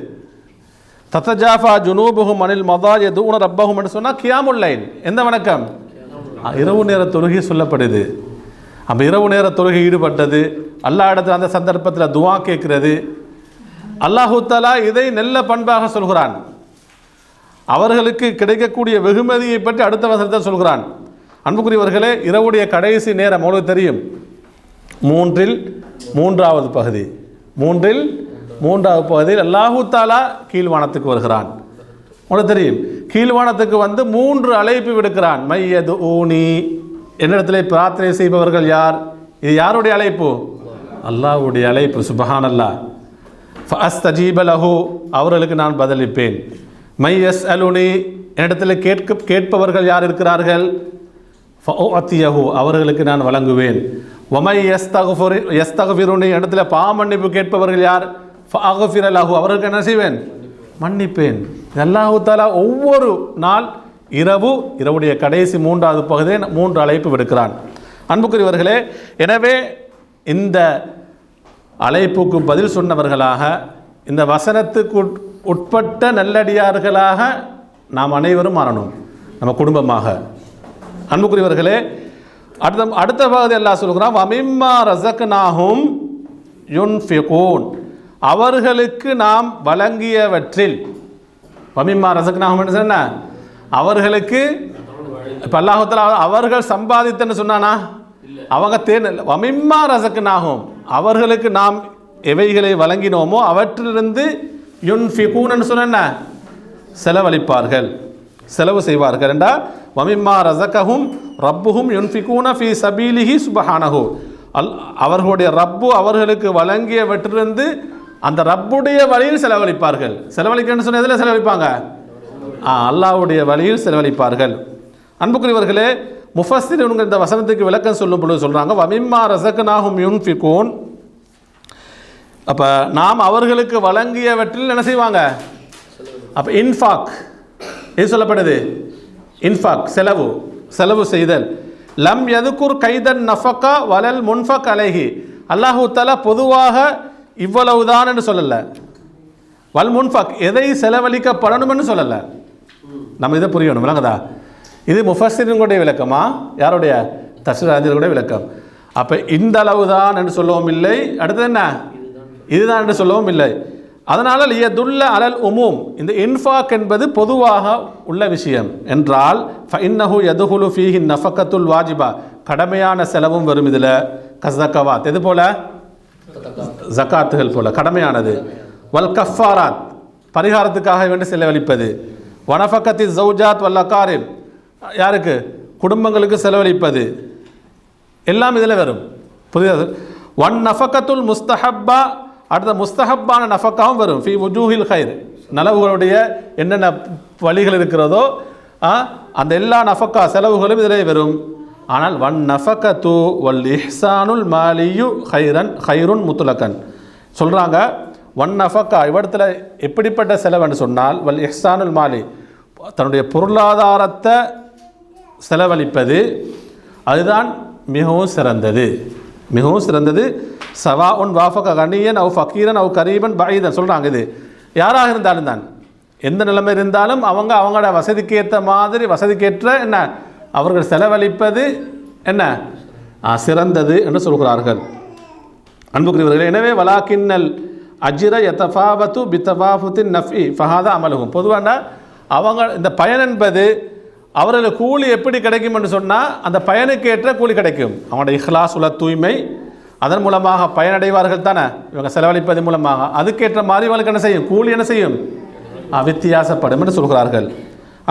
தத்தஜாஃபா ஜுனூபுஹும் அனில் மதாஜி யதுஊன ரப்பஹும் என்று சொன்னால் கியாமுல் லைல், எந்த வணக்கம்? இரவு நேர தொழுகை சொல்லப்படுது. அப்போ இரவு நேர தொழுகை ஈடுபட்டது, அல்லாஹ் இடத்துல அந்த சந்தர்ப்பத்தில் துவா கேட்கிறது, அல்லாஹு தஆலா இதை நல்ல பண்பாக சொல்கிறான். அவர்களுக்கு கிடைக்கக்கூடிய வெகுமதியை பற்றி அடுத்த வசனத்தை சொல்கிறான். அன்புக்குரியவர்களே, இரவுடைய கடைசி நேரம் உங்களுக்கு தெரியும், மூன்றில் மூன்றாவது பகுதியில் அல்லாஹு தஆலா கீழ்வானத்துக்கு வருகிறான். உங்களுக்கு தெரியும், கீழ்வானத்துக்கு வந்து 3 அழைப்பு விடுக்கிறான். மையது ஊனி, என்னிடத்திலே பிரார்த்தனை செய்பவர்கள் யார்? இது யாருடைய அழைப்பு? அல்லாஹ்வுடைய அழைப்பு. சுப்ஹானல்லாஹ். ஃபஅஸ்தஜீப லஹு, அவர்களுக்கு நான் பதிலளிப்பேன். மை யஸ்அலுனி, என்னிடத்தில் கேட்பவர்கள் யார் இருக்கிறார்கள்? ஃபஉஅத்தியஹு, அவர்களுக்கு நான் வழங்குவேன். வமை யஸ்தக்ஃபிருனி, இடத்துல பாவமன்னிப்பு கேட்பவர்கள் யார்? ஃபஅக்ஃபிர லஹு, அவர்களுக்கு என்ன செய்வேன்? மன்னிப்பேன். அல்லாஹு தஆலா ஒவ்வொரு நாள் இரவுடைய கடைசி 3வது பகுதியை 3 அழைப்பு விடுக்கிறான். அன்புக்குரியவர்களே, எனவே இந்த அழைப்புக்கு பதில் சொன்னவர்களாக, இந்த வசனத்துக்கு உட்பட்ட நல்லடியார்களாக நாம் அனைவரும் மாறணும், நம்ம குடும்பமாக. அன்புக்குரியவர்களே, அடுத்த பகுதி அல்லாஹ் சொல்கிறான், வமிம்மா ரஸக்னாஹும் யுன்ஃபிகூன், அவர்களுக்கு நாம் வழங்கியவற்றில். வமிம்மா ரஸக்னாஹும் என்ன? அவர்களுக்கு. இப்போ அல்லாஹ் தஆலா அவர்கள் சம்பாதித்தன்னு சொன்னானா? அவங்க வமிம்மா ரஸக்னாஹும், அவர்களுக்கு நாம் எவைகளை வழங்கினோமோ அவற்றிலிருந்து யுன்ஃபிகூன் சொன்ன செலவழிப்பார்கள், செலவு செய்வார்கள் என்றா. வமிம்மா ரஸகஹும் ரப்புஹும் யுன்ஃபிகூன ஃபீ சபீலிஹி சுப்ஹானஹு, அவர்களுடைய ரப்பு அவர்களுக்கு வழங்கியவற்றிலிருந்து அந்த ரப்புடைய வழியில் செலவழிப்பார்கள். செலவழிக்கன்னு சொன்ன எதில் செலவழிப்பாங்க? அல்லாஹ்வுடைய வழியில் செலவழிப்பார்கள். அன்புக்குரியவர்களே, முஃபஸ்ஸிரீன்கள் இந்த வசனத்துக்கு விளக்கம் சொல்லும் பொழுது சொல்கிறாங்க, வமிம்மா ரஸக்னாஹும் யுன்ஃபிகூன், அப்போ நாம் அவர்களுக்கு வழங்கியவற்றில் என்ன செய்வாங்க? அப்போ இன்ஃபாக் எது சொல்லப்படுது? இன்ஃபாக், செலவு செய்தல். லம் யதுகுர் கைதன் நஃபகா வலல் முன்ஃபக் அலைஹி, அல்லாஹு தஆலா பொதுவாக இவ்வளவுதான் என்று சொல்லலை. வல் முன்ஃபக், எதை செலவழிக்கப்படணும்னு சொல்லலை. நம்ம இதை புரியணும், விளங்குதா? இது முஃபஸ்ஸிரீன்களுடைய விளக்கமா, யாருடைய? தஃசீர் அறிஞர்களுடைய விளக்கம். அப்போ இந்த அளவு தான் என்று சொல்லவும் இல்லை, அடுத்தது என்ன? இதுதான் என்று சொல்லவும் இல்லை. அதனால் லியதுல்ல அலல் உமூம், இந்த இன்ஃபாக் என்பது பொதுவாக உள்ள விஷயம் என்றால், ஃபஇன்னஹு யதுகுலு ஃபீஹி நஃபகத்துல் வாஜிபா, கடமையான செலவும் வரும் இதில். கஸகாவாத், எது போல? ஜகாத்துகள் போல கடமையானது. வல் கஃபாராத், பரிகாரத்துக்காக வேண்டி செலவழிப்பது. வனஃபகத்தி ஜௌஜாத் வல் அகாரிப், யாருக்கு? குடும்பங்களுக்கு செலவழிப்பது, எல்லாம் இதில் வரும். புரியுது? ஒன் நஃபகத்துல் முஸ்தஹப்பா, அடுத்த முஸ்தஹப்பான நஃபக்காவும் வரும். ஃபி வுஜூஹில் ஹைர், நலவுகளுடைய என்னென்ன வழிகள் இருக்கிறதோ அந்த எல்லா நஃபக்கா செலவுகளும் இதிலே வரும். ஆனால் வன் நஃபகத்து வல் இஹ்சானுல் மாலியு ஹைருன் முத்துலக்கன் சொல்கிறாங்க. ஒன் நஃபக்கா இவ்விடத்தில் எப்படிப்பட்ட செலவுன்னு சொன்னால், வல் இஹ்சானுல் மாலி, தன்னுடைய பொருளாதாரத்தை செலவழிப்பது, அதுதான் மிகவும் சிறந்தது. சவா உன் வாஃபக கனியன் அவ் ஃபக்கீரன் அவ் கரீபன் பஈதன் சொல்கிறாங்க. இது யாராக இருந்தாலும் தான், எந்த நிலைமை இருந்தாலும் அவங்களோட வசதிக்கேற்ற மாதிரி, வசதிக்கேற்ற என்ன அவர்கள் செலவழிப்பது என்ன சிறந்தது என்று சொல்கிறார்கள். அன்புக்குரியவர்களே, எனவே வலாக்கின்னல் அஜ்ர யதஃபாவத்து பித்தஃபாஃபுத்தின் நஃபி ஃபஹாதா அமலுகும், பொதுவான அவங்க இந்த பயன் என்பது அவர்களுக்கு கூலி எப்படி கிடைக்கும் என்று சொன்னால், அந்த பயனுக்கேற்ற கூலி கிடைக்கும். அவங்களோட இஹ்லாஸ் உள்ள தூய்மை, அதன் மூலமாக பயனடைவார்கள் தானே இவங்க செலவழிப்பதன் மூலமாக. அதுக்கேற்ற மாதிரி இவங்களுக்கு என்ன செய்யும்? கூலி என்ன செய்யும்? வித்தியாசப்படும் என்று சொல்கிறார்கள்.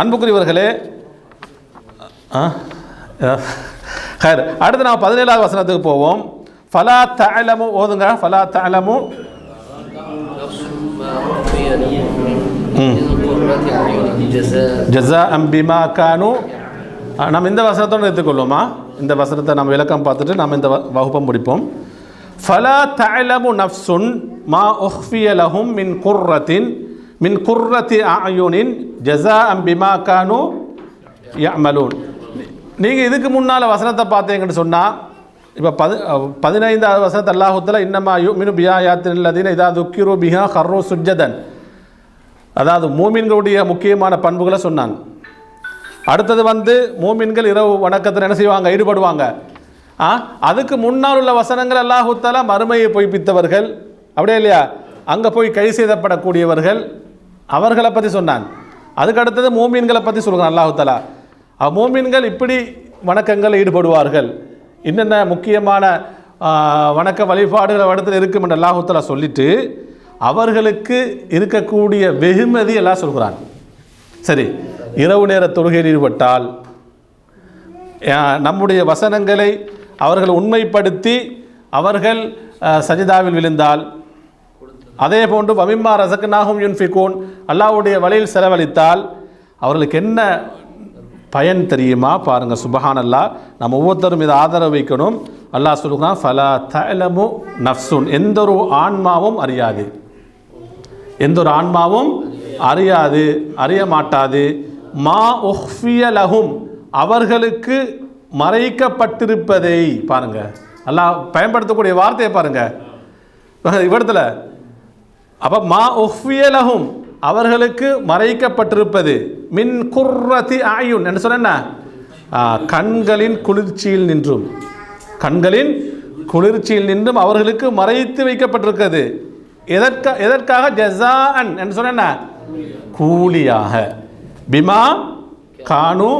அன்புக்குரியவர்களே, அடுத்து நாம் 17வது வசனத்துக்கு போவோம். ஃபலா தஅலமு, ஓதுங்க. ஃபலா தஅலமு ஜஸாஅம் பிமா கானு. நம்ம இந்த வசனத்தோடு எடுத்துக்கொள்வோமா? இந்த வசனத்தை நம்ம விளக்கம் பார்த்துட்டு நாம் இந்த வகுப்பை முடிப்போம். ஃபலா தஅலமு நஃப்சுன் மா உஃபிய லஹும் மின் குர்ரத்தி அயுனின் ஜஸாஅம் பிமா கானு யஅமலூன். நீங்கள் இதுக்கு முன்னால் வசனத்தை பார்த்தீங்கன்னு சொன்னால், இப்போ 15வது வசனத்தை அல்லாஹ் தஆலா இன்னமா யுமினு பிஆயாத்தில் லதீன இதா துக்கிரு பிஹா கர்ரு சுஜ்ஜதன், அதாவது மூமின்களுடைய முக்கியமான பண்புகளை சொன்னான். அடுத்தது மூமின்கள் இரவு வணக்கத்தில் என்ன செய்வாங்க? ஈடுபடுவாங்க. அதுக்கு முன்னால் உள்ள வசனங்கள் அல்லாஹ் தஆலா மறுமையை பொய்ப்பித்தவர்கள், அப்படியே இல்லையா? அங்கே போய் கை செய்தப்படக்கூடியவர்கள் அவர்களை பற்றி சொன்னான். அதுக்கு அடுத்தது மோமீன்களை பற்றி சொல்கிறான் அல்லாஹு தஆலா. மோமீன்கள் இப்படி வணக்கங்களில் ஈடுபடுவார்கள், என்னென்ன முக்கியமான வணக்க வழிபாடுகள் இடத்துல இருக்கும் என்று அல்லாஹு தஆலா சொல்லிட்டு அவர்களுக்கு இருக்கக்கூடிய வெகுமதி எல்லாம் சொல்கிறான். சரி, இரவு நேர தொழுகையில் ஈடுபட்டால் நம்முடைய வசனங்களை அவர்கள் உண்மைப்படுத்தி அவர்கள் சஜிதாவில் விழுந்தால், அதே போன்று வமிம்மா ரஸக்னாஹும் யுன்ஃபிகூன் அல்லாஹ்வுடைய வழியில் செலவழித்தால் அவர்களுக்கு என்ன பயன் தெரியுமா? பாருங்கள், சுபஹானல்லாஹ். நம்ம ஒவ்வொருத்தரும் இதை ஆதரவு வைக்கணும். அல்லாஹ் சொல்லுகிறான், ஃபலா தஅலமு நஃப்சுன், எந்த ஒரு ஆன்மாவும் அறியாது, எந்த ஒரு ஆன்மாவும் அறியாது, அறிய மாட்டாது, மா உஃபிய லஹும், அவர்களுக்கு மறைக்கப்பட்டிருப்பதை. பாருங்க, அல்லாஹ் பயன்படுத்தக்கூடிய வார்த்தையை பாருங்க இவ்விடத்தில். அப்போ மா உஃபிய லஹும், அவர்களுக்கு மறைக்கப்பட்டிருப்பது, மின் குர்ரதி ஆயுன் என்று சொன்ன கண்களின் குளிர்ச்சியில் நின்றும், கண்களின் குளிர்ச்சியில் நின்றும் அவர்களுக்கு மறைத்து வைக்கப்பட்டிருக்கிறது. எதற்காக? ஜஸாஅன் என்று சொன்ன கூலியாக, பிமா கானு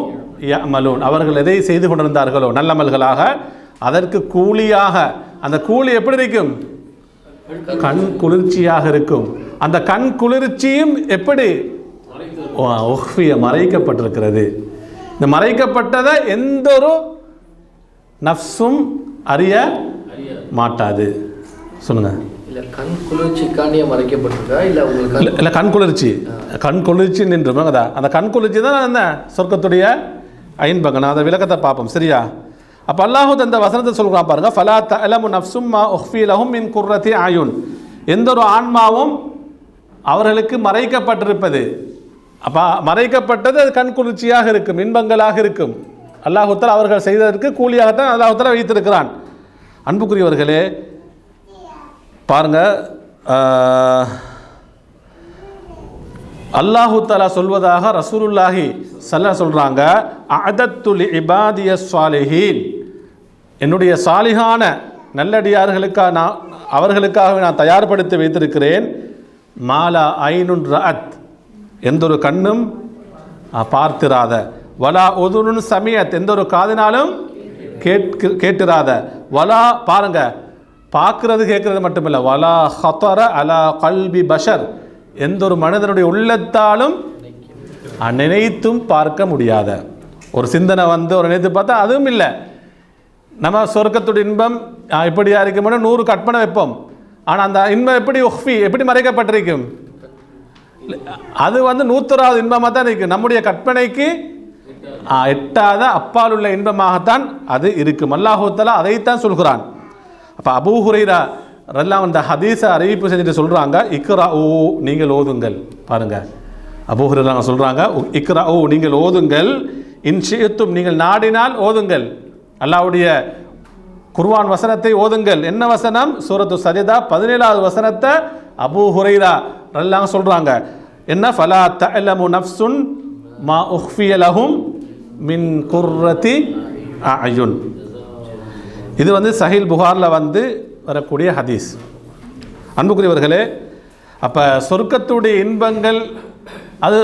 யஅமலூன், அவர்கள் எதை செய்து கொண்டிருந்தார்களோ நல்லமல்களாக அதற்கு கூலியாக. அந்த கூலி எப்படி இருக்கும்? கண் குளிர்ச்சியாக இருக்கும். அந்த கண் குளிர்ச்சியும் எப்படி மறைக்கப்பட்டிருக்கிறது. இந்த மறைக்கப்பட்டதை எந்த ஒரு நஃப்ஸும் அறிய மாட்டாது. சொல்லுங்க. கண் குளிர்ச்சிக்காண்டிய மறைக்கப்பட்டிருக்கா இல்லை உங்களுக்கு? இல்லை, கண் குளிர்ச்சி, கண் குளிர்ச்சி நின்று அந்த கண் குளிர்ச்சி தான் அந்த சொர்க்கத்துடைய ஐன்பங்க. நான் அந்த விளக்கத்தை பார்ப்போம், சரியா? அப்போ அல்லாஹு அந்த வசனத்தை சொல்கிறான் பாருங்க, ஃபலா தஅலமு நஃப்சும் மா உஃபி லஹும் மின் குர்ரதி ஆயுன், எந்த ஒரு ஆன்மாவும் அவர்களுக்கு மறைக்கப்பட்டிருப்பது. அப்போ மறைக்கப்பட்டது அது கண் குளிர்ச்சியாக இருக்கும், இன்பங்களாக இருக்கும். அல்லாஹு தஆலா அவர்கள் செய்ததற்கு கூலியாகத்தான் அல்லாஹு தஆலா வைத்திருக்கிறான். அன்புக்குரியவர்களே பாருங்க, அல்லாஹு தஆலா சொல்வதாக ரசூலுல்லாஹி ஸல்லல்லாஹு சொல்றாங்க, அஅதத்து லிஇபாதிய ஸாலிஹீன், என்னுடைய சாலிஹான நல்லடியார்களுக்காக அவர்களுக்காக நான் தயார்படுத்தி வைத்திருக்கிறேன், மாலா ஐனுன் ரஅத், எந்த ஒரு கண்ணும் பார்த்திராத, வலா உதுனுன் சமியத், எந்த ஒரு காதினாலும் கேட்டிராத, வலா பாருங்க பார்க்கறது கேட்கறது மட்டுமில்லை, வலா ஹதர அலா கல்பி பஷர், எந்த ஒரு மனிதனுடைய உள்ளத்தாலும் நினைத்தும் பார்க்க முடியாத ஒரு சிந்தனை வந்து ஒரு நினைத்து பார்த்தா அதுவும் இல்லை. நம்ம சொர்க்கத்துடைய இன்பம் இப்படியா இருக்கும்னு 100 கற்பனை வைப்போம். ஆனால் அந்த இன்பம் எப்படி மறைக்கப்பட்டிருக்கும்? அது வந்து 101வது இன்பமாக தான் இருக்கும். நம்முடைய கற்பனைக்கு எட்டாத அப்பால் உள்ள இன்பமாகத்தான் அது இருக்கும். அல்லாஹு தஆலா அதைத்தான் சொல்கிறான். அப்போ அபூ ஹுரைரா ரலியல்லாஹு அந்த ஹதீஸை அறிவிப்பு செஞ்சுட்டு சொல்கிறாங்க, இக்ராஉ, நீங்கள் ஓதுங்கள். பாருங்கள், அபூ ஹுரைரா சொல்கிறாங்க, இக்ராஉ, நீங்கள் ஓதுங்கள், இன் ஷிஅ்தும், நீங்கள் நாடினால் ஓதுங்கள். அல்லாஹ்வுடைய குர்ஆன் வசனத்தை ஓதுங்கள். என்ன வசனம்? சூரத்து சஜதா 17வது வசனத்தை அபூ ஹுரைரா ரலியல்லாஹு சொல்கிறாங்க. என்ன? ஃபலா தஅலமு நஃப்சுன் மா உஃபிய லஹும் மின் குர்ரதி அயுன். இது வந்து சஹீல் புகாரில் வந்து வரக்கூடிய ஹதீஸ். அன்புக்குரியவர்களே, அப்போ சொர்க்கத்துடைய இன்பங்கள் அது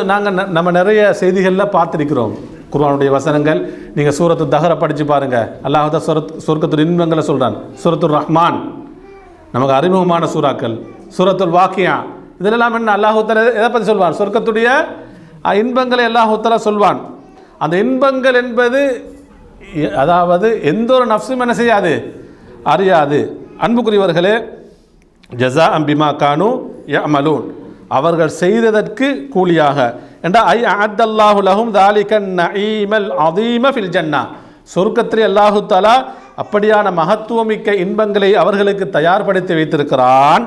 நம்ம நிறைய செய்திகளில் பார்த்துருக்கிறோம். குர்ஆனுடைய வசனங்கள் நீங்கள் சூரத்து தஹரை படித்து பாருங்கள். அல்லாஹ் தான் சொர்க்கத்துடைய இன்பங்களை சொல்கிறான். சூரத்துர் ரஹ்மான் நமக்கு அறிமுகமான சூறாக்கள், சூரத்துல் வாக்கியா, இதெல்லாம் என்ன அல்லாஹ் தஆலா எதை பற்றி சொல்வான்? சொர்க்கத்துடைய இன்பங்களை அல்லாஹ் தஆலா சொல்வான். அந்த இன்பங்கள் என்பது அதாவது எந்த ஒரு நஃப்ஸும் என்ன செய்யாது, அறியாது. அன்புக்குரியவர்களே, ஜஸாஅம் பிமா கானு யஅமலூன், அவர்கள் செய்ததற்கு கூலியாக என்றா ஐ அஅத்தல்லாஹு லஹும் தாலிகன் நஈமல் அதீம ஃபில் ஜன்னா, சொர்க்கத்திலே அல்லாஹு தஆலா அப்படியான மகத்துவமிக்க இன்பங்களை அவர்களுக்கு தயார்படுத்தி வைத்திருக்கிறான்.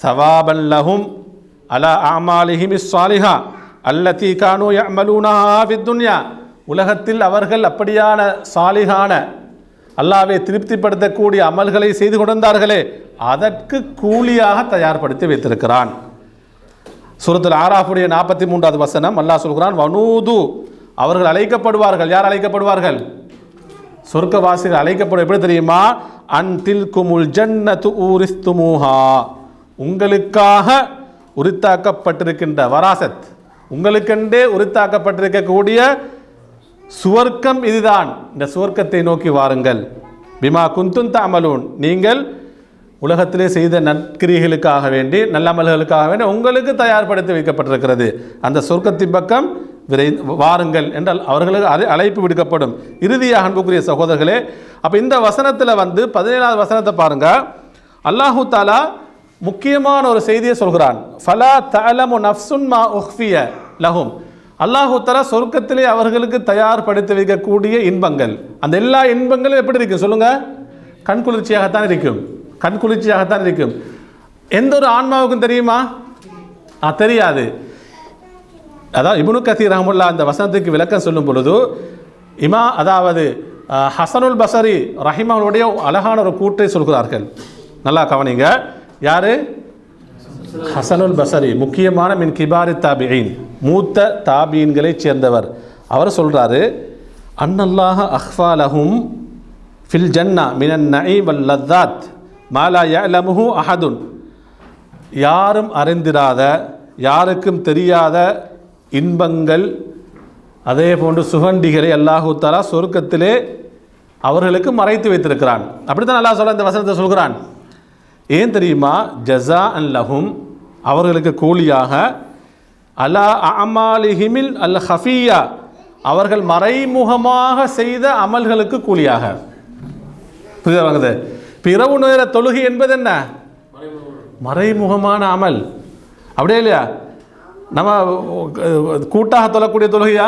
சவாபன் லஹும் அலா அமாலிஹிமிஸ் ஸாலிஹா அல்லதி கானு யஅமலூனஹா ஃபித் துன்யா, உலகத்தில் அவர்கள் அப்படியான சாலிகான அல்லாஹ்வை திருப்திப்படுத்தக்கூடிய அமல்களை செய்து கொண்டிருந்தார்களே அதற்கு கூலியாக தயார்படுத்தி வைத்திருக்கிறான். சூரத்துல் ஆராஃபுடைய 43வது வசனம் அல்லாஹ் சொல்கிறான், வனூது, அவர்கள் அழைக்கப்படுவார்கள். யார் அழைக்கப்படுவார்கள்? சொர்க்கவாசிகள் அழைக்கப்படும். எப்படி தெரியுமா? அன்தில் குமுல் ஜன்னத்து ஊரிஸ்துமூஹா, உங்களுக்காக உரித்தாக்கப்பட்டிருக்கின்ற வராசத், உங்களுக்கென்றே உரித்தாக்கப்பட்டிருக்கக்கூடிய சுவர்க்கம் இதுதான். இந்த சுவர்க்கத்தை நோக்கி வாருங்கள். பிமா குந்தும் தஅமலூன், நீங்கள் உலகத்திலே செய்த நற்கிரிகளுக்காக வேண்டி நல்லமல்களுக்காக வேண்டி உங்களுக்கு தயார்படுத்தி வைக்கப்பட்டிருக்கிறது. அந்த சொர்க்கத்தின் பக்கம் வாருங்கள் என்றால் அவர்களுக்கு அழைப்பு விடுக்கப்படும். இறுதியாக அன்புக்குரிய சகோதரர்களே, அப்போ இந்த வசனத்தில் 17வது வசனத்தை பாருங்க. அல்லாஹு தாலா முக்கியமான ஒரு செய்தியை சொல்கிறான். ஃபலா தஅலமு நஃப்சுன் மா உஃபிய லஹும். அல்லாஹு தாலா சொர்க்கத்திலே அவர்களுக்கு தயார்படுத்தி வைக்கக்கூடிய இன்பங்கள், அந்த எல்லா இன்பங்களும் எப்படி இருக்கும் சொல்லுங்க? கண்குளிர்ச்சியாகத்தான் இருக்கும். கண்குளிர்ச்சியாகத்தான் இருக்கும். எந்த ஒரு ஆன்மாவுக்கும் தெரியுமா? தெரியாது. அதாவது இப்னு கதீர் ரஹ்மத்துல்லாஹ் அந்த வசனத்துக்கு விளக்கம் சொல்லும் பொழுது அதாவது ஹசனுல் பஸரி ரஹிமஹுடைய அழகான ஒரு கூற்றை சொல்கிறார்கள். நல்லா கவனிங்க. யாரு? ஹசனுல் பஸரி, முக்கியமான மின் கிபாரி தாபிஈன், மூத்த தாபீன்களைச் சேர்ந்தவர். அவர் சொல்றாரு, அன்னல்லாஹ அஹ்ஃபா லஹும் ஃபில் ஜன்னா மினன் நஈம் வல் லத்தாத் மா லா யஅலமுஹு அஹதுன். யாரும் அறிந்திராத, யாருக்கும் தெரியாத இன்பங்கள், அதே போன்று சுகண்டிகளை அல்லாஹு தஆலா சொர்க்கத்திலே அவர்களுக்கு மறைத்து வைத்திருக்கிறான். அப்படித்தான் அல்லாஹ் சொல்ல இந்த வசனத்தை சொல்கிறான். ஏன் தெரியுமா? ஜஸா அன் லஹும், அவர்களுக்கு கூலியாக, அலா அமாலிஹிமில் அல் ஹஃபியா, அவர்கள் மறைமுகமாக செய்த அமல்களுக்கு கூலியாக. புரியுது? இரவு நேர தொழுகை என்பது என்ன? மறைமுகமான அமல். அப்படியே இல்லையா? நம்ம கூட்டாக தொழக்கூடிய தொழுகையா?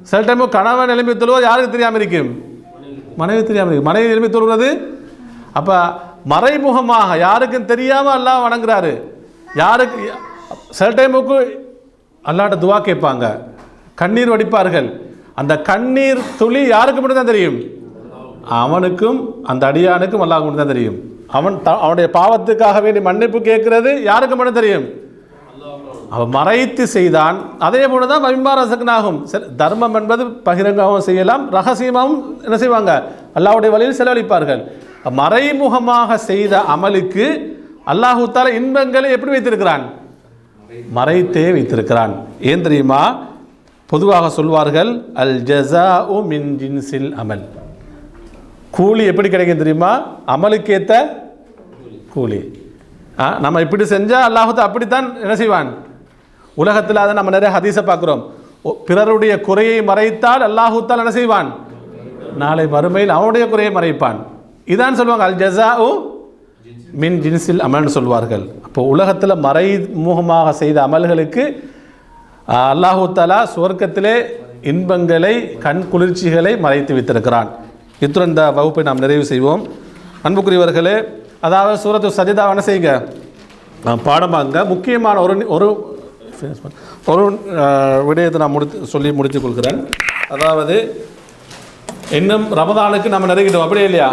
சில டைம் கணவன் எழுப்பி தொழுவது யாருக்கு தெரியாமல் இருக்கும்? மனைவி தெரியாமல் இருக்கும். மனைவி எழுப்பி தொழுகிறது. அப்போ மறைமுகமாக யாருக்கும் தெரியாமல் அல்லாஹ் வணங்குறாரு. யாருக்கு சில டைமுக்கு அல்லாஹ்ட்ட துவா கேட்பாங்க, கண்ணீர் வடிப்பார்கள். அந்த கண்ணீர் துளி யாருக்கு மட்டும்தான் தெரியும்? அவனுக்கும் அந்த அடியானுக்கும் அல்லாஹ் மட்டும்தான் தெரியும். அவனுடைய பாவத்துக்காக வேண்டி மன்னிப்பு கேட்கிறது யாருக்கு மட்டும் தெரியும்? அவன் மறைத்து செய்தான். அதே போல தான் மபிம்பாரசகனாகும். தர்மம் என்பது பகிரங்கமாகவும் செய்யலாம், ரகசியமாகவும் என்ன செய்வாங்க? அல்லாஹ்வுடைய வழியில் செலவழிப்பார்கள். மறைமுகமாக செய்த அமலுக்கு அல்லாஹு தஆலா இன்பங்களை எப்படி வைத்திருக்கிறான்? மறைத்தே வைத்திருக்கிறான். ஏன் தெரியுமா? பொதுவாக சொல்வார்கள், அல் ஜஸாஉ மின் ஜின்சில் அமல். கூலி எப்படி கிடைக்கும் தெரியுமா? அமலுக்கேற்ற கூலி. நம்ம இப்படி செஞ்சால் அல்லாஹு தஆலா அப்படித்தான் என்ன செய்வான்? உலகத்தில் அதை நம்ம நிறைய ஹதீஸை பார்க்குறோம். பிறருடைய குறையை மறைத்தால் அல்லாஹு தஆலா என்ன செய்வான்? நாளை மறுமையில் அவனுடைய குறையை மறைப்பான். இதான் சொல்லுவாங்க, அல் ஜஸாஉ மின் ஜின்சில் அமல்னு சொல்வார்கள். அப்போ உலகத்தில் மறைமுகமாக செய்த அமல்களுக்கு அல்லாஹு தஆலா சுவர்க்கத்திலே இன்பங்களை, கண் குளிர்ச்சிகளை மறைத்து வைத்திருக்கிறான். இத்துடன் இந்த வகுப்பை நாம் நிறைவு செய்வோம். அன்புக்குரியவர்களே, அதாவது சூரத்து சஜிதா என்ன செய்யுங்க, பாடமாங்க. முக்கியமான ஒரு விடயத்தை நான் சொல்லி முடித்துக் கொள்கிறேன். அதாவது இன்னும் ரமதானுக்கு நம்ம நெருங்கிட்டோம், அப்படியே இல்லையா?